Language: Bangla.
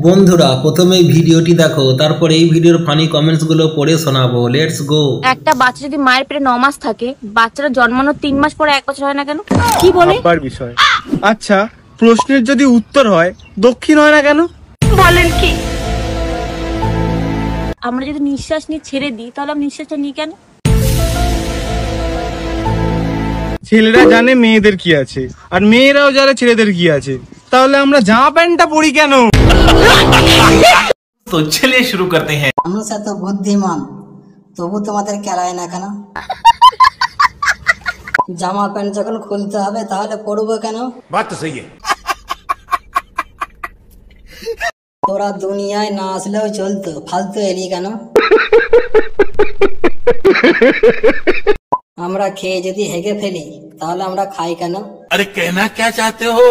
বন্ধুরা প্রথমে ভিডিওটি দেখো, তারপর এই ভিডিওর ফানি কমেন্টস গুলো পড়ে শোনাবো। Let's go. একটা বাচ্চা যদি মায়ের পেটে 9 মাস থাকে, বাচ্চাটা জন্মানোর 3 মাস পরে 1 বছর হয় না কেন? কি বলে? ভাববার বিষয়। আচ্ছা, প্রশ্নের যদি উত্তর হয় দক্ষিণ হয় না কেন? বলেন কি? আমরা যদি নিঃশ্বাস নিয়ে ছেড়ে দিই, তাহলে আমরা নিঃশ্বাসটা নিই কেন? ছেলেরা জানে মেয়েদের কি আছে, আর মেয়েরাও জানে ছেলেদের কি আছে, তাহলে আমরা জামা প্যান্টটা পরি কেন? তো চলিए শুরু করতে हैं। মানুষ এত বুদ্ধিমান, তবু তোমাদের কেলায় না কেন? জামা প্যান্ট যখন খুলতে হবে তাহলে পরবো কেন? बात तो सही है। তোরা দুনিয়ায় না আসলেও চলতো, ফালতু এলি কেন? আমরা খেয়ে যদি হেগে ফেলি তাহলে আমরা খাই কেন? अरे कहना क्या चाहते हो?